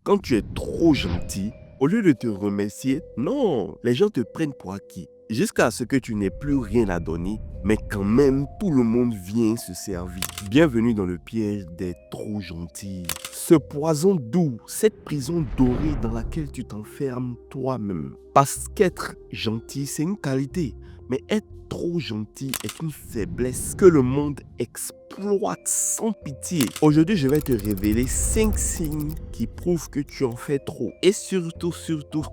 Quand tu es trop gentil, au lieu de te remercier, non, les gens te prennent pour acquis. Jusqu'à ce que tu n'aies plus rien à donner, mais quand même, tout le monde vient se servir. Bienvenue dans le piège des trop gentils. Ce poison doux, cette prison dorée dans laquelle tu t'enfermes toi-même. Parce qu'être gentil, c'est une qualité, mais être trop gentil est une faiblesse que le monde exploite sans pitié. Aujourd'hui, je vais te révéler 5 signes qui prouvent que tu en fais trop. Et surtout,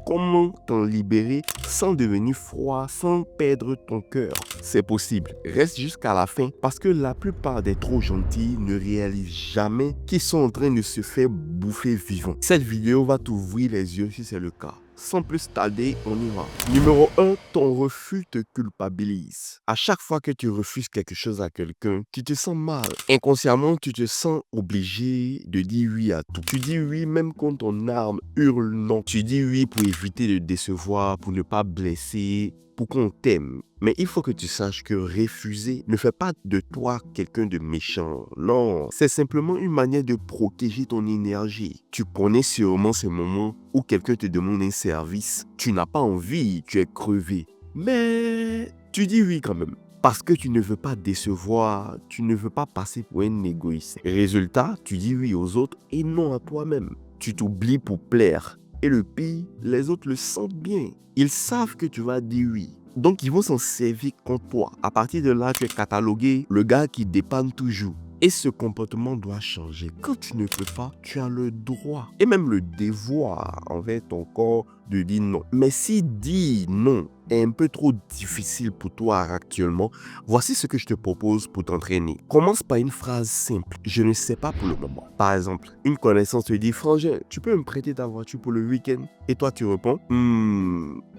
comment t'en libérer sans devenir froid, sans perdre ton cœur. C'est possible. Reste jusqu'à la fin parce que la plupart des trop gentils ne réalisent jamais qu'ils sont en train de se faire bouffer vivant. Cette vidéo va t'ouvrir les yeux si c'est le cas. Sans plus tarder, on y va. Numéro 1, ton refus te culpabilise. À chaque fois que tu refuses quelque chose à quelqu'un, tu te sens mal. Inconsciemment, tu te sens obligé de dire oui à tout. Tu dis oui même quand ton âme hurle non. Tu dis oui pour éviter de décevoir, pour ne pas blesser, pour qu'on t'aime. Mais il faut que tu saches que refuser ne fait pas de toi quelqu'un de méchant. Non, c'est simplement une manière de protéger ton énergie. Tu connais sûrement ces moments où quelqu'un te demande un service. Tu n'as pas envie, tu es crevé. Mais tu dis oui quand même. Parce que tu ne veux pas décevoir, tu ne veux pas passer pour un égoïste. Résultat, tu dis oui aux autres et non à toi-même. Tu t'oublies pour plaire. Et le pire, les autres le sentent bien. Ils savent que tu vas dire oui. Donc, ils vont s'en servir contre toi. À partir de là, tu es catalogué le gars qui dépanne toujours. Et ce comportement doit changer. Quand tu ne peux pas, tu as le droit et même le devoir envers ton corps de dire non. Mais si dire non est un peu trop difficile pour toi actuellement, voici ce que je te propose pour t'entraîner. Commence par une phrase simple. Je ne sais pas pour le moment. Par exemple, une connaissance te dit, frangin, tu peux me prêter ta voiture pour le week-end? Et toi, tu réponds,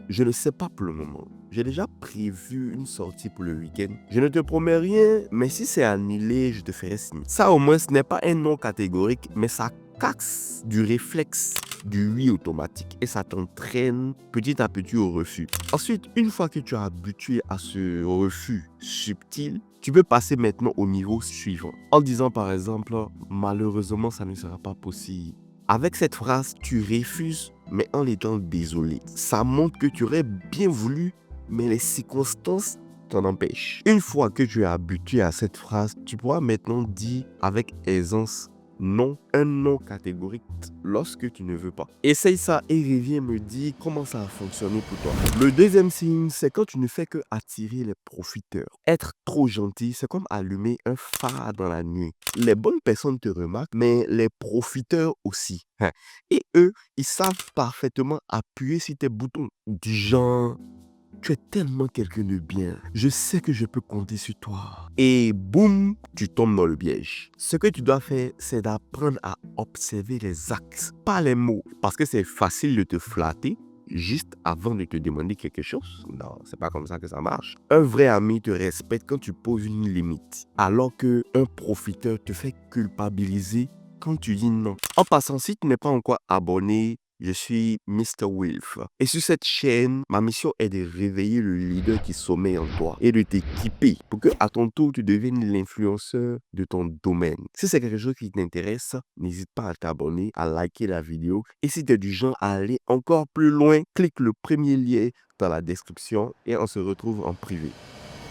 je ne sais pas pour le moment. J'ai déjà prévu une sortie pour le week-end. Je ne te promets rien, mais si c'est annulé, je te ferai signe. Ça au moins, ce n'est pas un non catégorique, mais ça casse du réflexe du oui automatique et ça t'entraîne petit à petit au refus. Ensuite, une fois que tu as habitué à ce refus subtil, tu peux passer maintenant au niveau suivant. En disant par exemple, malheureusement, ça ne sera pas possible. Avec cette phrase, tu refuses, mais en étant désolé. Ça montre que tu aurais bien voulu, mais les circonstances t'en empêchent. Une fois que tu es habitué à cette phrase, tu pourras maintenant dire avec aisance non, un non catégorique lorsque tu ne veux pas. Essaye ça et reviens me dire comment ça a fonctionné pour toi. Le deuxième signe, c'est quand tu ne fais que attirer les profiteurs. Être trop gentil, c'est comme allumer un phare dans la nuit. Les bonnes personnes te remarquent, mais les profiteurs aussi. Et eux, ils savent parfaitement appuyer sur tes boutons. Du genre, tu es tellement quelqu'un de bien. Je sais que je peux compter sur toi. Et boum, tu tombes dans le piège. Ce que tu dois faire, c'est d'apprendre à observer les actes, pas les mots. Parce que c'est facile de te flatter juste avant de te demander quelque chose. Non, c'est pas comme ça que ça marche. Un vrai ami te respecte quand tu poses une limite. Alors qu'un profiteur te fait culpabiliser quand tu dis non. En passant, si tu n'es pas encore abonné, je suis Mr. Wilf. Et sur cette chaîne, ma mission est de réveiller le leader qui sommeille en toi et de t'équiper pour que à ton tour, tu deviennes l'influenceur de ton domaine. Si c'est quelque chose qui t'intéresse, n'hésite pas à t'abonner, à liker la vidéo. Et si tu es du genre à aller encore plus loin, clique le premier lien dans la description et on se retrouve en privé.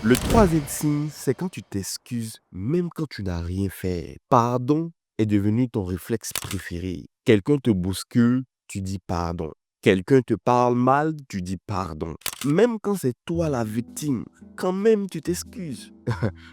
Le troisième signe, c'est quand tu t'excuses, même quand tu n'as rien fait. Pardon est devenu ton réflexe préféré. Quelqu'un te bouscule, tu dis pardon. Quelqu'un te parle mal, tu dis pardon. Même quand c'est toi la victime, quand même tu t'excuses.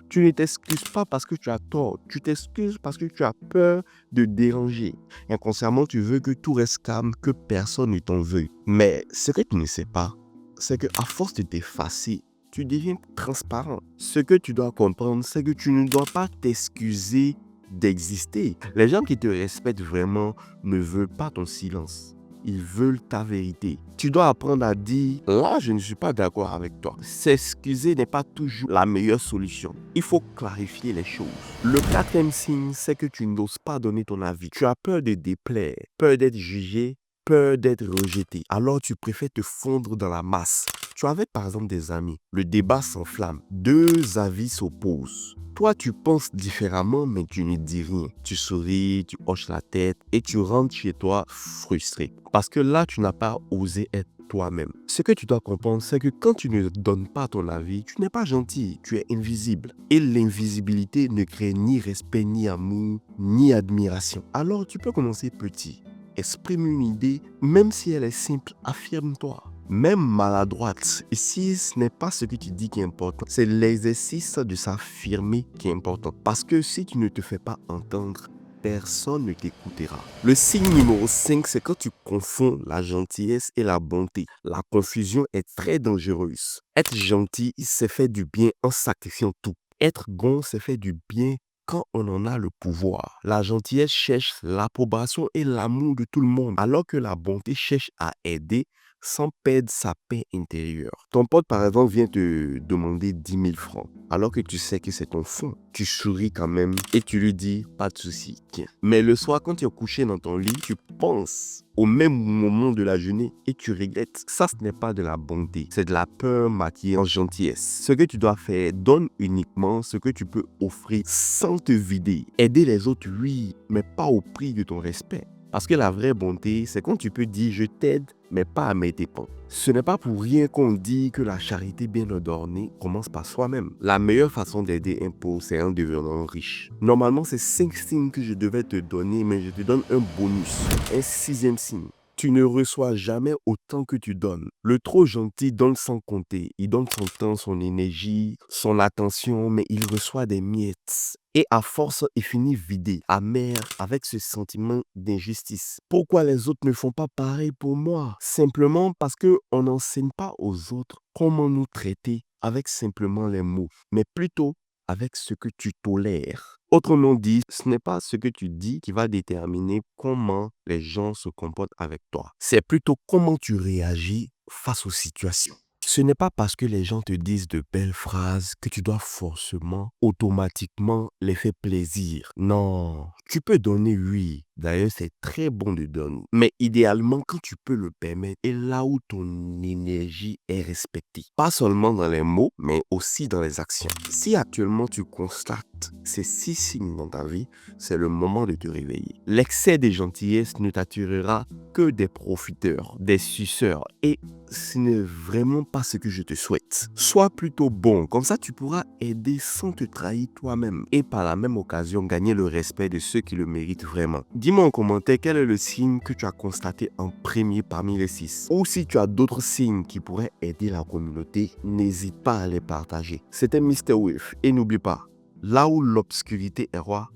Tu ne t'excuses pas parce que tu as tort, tu t'excuses parce que tu as peur de déranger. Inconsciemment, tu veux que tout reste calme, que personne ne t'en veuille. Mais ce que tu ne sais pas, c'est qu'à force de t'effacer, tu deviens transparent. Ce que tu dois comprendre, c'est que tu ne dois pas t'excuser d'exister. Les gens qui te respectent vraiment ne veulent pas ton silence. Ils veulent ta vérité. Tu dois apprendre à dire, là, je ne suis pas d'accord avec toi. S'excuser n'est pas toujours la meilleure solution. Il faut clarifier les choses. Le quatrième signe, c'est que tu n'oses pas donner ton avis. Tu as peur de déplaire, peur d'être jugé, peur d'être rejeté. Alors tu préfères te fondre dans la masse. Tu es avec par exemple des amis, le débat s'enflamme, deux avis s'opposent. Toi, tu penses différemment, mais tu ne dis rien. Tu souris, tu hoches la tête et tu rentres chez toi frustré. Parce que là, tu n'as pas osé être toi-même. Ce que tu dois comprendre, c'est que quand tu ne donnes pas ton avis, tu n'es pas gentil, tu es invisible. Et l'invisibilité ne crée ni respect, ni amour, ni admiration. Alors, tu peux commencer petit. Exprime une idée, même si elle est simple, affirme-toi. Même maladroite, ici, ce n'est pas ce que tu dis qui est important, c'est l'exercice de s'affirmer qui est important. Parce que si tu ne te fais pas entendre, personne ne t'écoutera. Le signe numéro 5, c'est quand tu confonds la gentillesse et la bonté. La confusion est très dangereuse. Être gentil, c'est faire du bien en sacrifiant tout. Être bon, c'est faire du bien quand on en a le pouvoir. La gentillesse cherche l'approbation et l'amour de tout le monde, alors que la bonté cherche à aider sans perdre sa paix intérieure. Ton pote, par exemple, vient te demander 10 000 francs, alors que tu sais que c'est ton fonds. Tu souris quand même et tu lui dis, pas de souci, tiens. Mais le soir, quand tu es couché dans ton lit, tu penses au même moment de la journée et tu regrettes. Ça, ce n'est pas de la bonté, c'est de la peur maquillée en gentillesse. Ce que tu dois faire, donne uniquement ce que tu peux offrir sans te vider. Aider les autres, oui, mais pas au prix de ton respect. Parce que la vraie bonté, c'est quand tu peux dire je t'aide, mais pas à mes dépens. Ce n'est pas pour rien qu'on dit que la charité bien ordonnée commence par soi-même. La meilleure façon d'aider un pauvre, c'est en devenant riche. Normalement, c'est 5 signes que je devais te donner, mais je te donne un bonus, un 6e signe. Tu ne reçois jamais autant que tu donnes. Le trop gentil donne sans compter. Il donne son temps, son énergie, son attention, mais il reçoit des miettes. Et à force, il finit vidé, amer, avec ce sentiment d'injustice. Pourquoi les autres ne font pas pareil pour moi? Simplement parce qu'on n'enseigne pas aux autres comment nous traiter avec simplement les mots, mais plutôt avec ce que tu tolères. Autrement dit, ce n'est pas ce que tu dis qui va déterminer comment les gens se comportent avec toi. C'est plutôt comment tu réagis face aux situations. Ce n'est pas parce que les gens te disent de belles phrases que tu dois forcément, automatiquement les faire plaisir. Non, tu peux donner, oui. D'ailleurs, c'est très bon de donner. Mais idéalement, quand tu peux le permettre, et là où ton énergie est respectée. Pas seulement dans les mots, mais aussi dans les actions. Si actuellement tu constates ces 6 signes dans ta vie, c'est le moment de te réveiller. L'excès de gentillesse ne t'attirera que des profiteurs, des suceurs. Et ce n'est vraiment pas ce que je te souhaite. Sois plutôt bon, comme ça tu pourras aider sans te trahir toi-même et par la même occasion gagner le respect de ceux qui le méritent vraiment. Dis-moi en commentaire quel est le signe que tu as constaté en premier parmi les 6. Ou si tu as d'autres signes qui pourraient aider la communauté, n'hésite pas à les partager. C'était Mr. Wolf et n'oublie pas, là où l'obscurité est roi,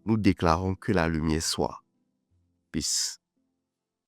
nous déclarons que la lumière soit. Peace.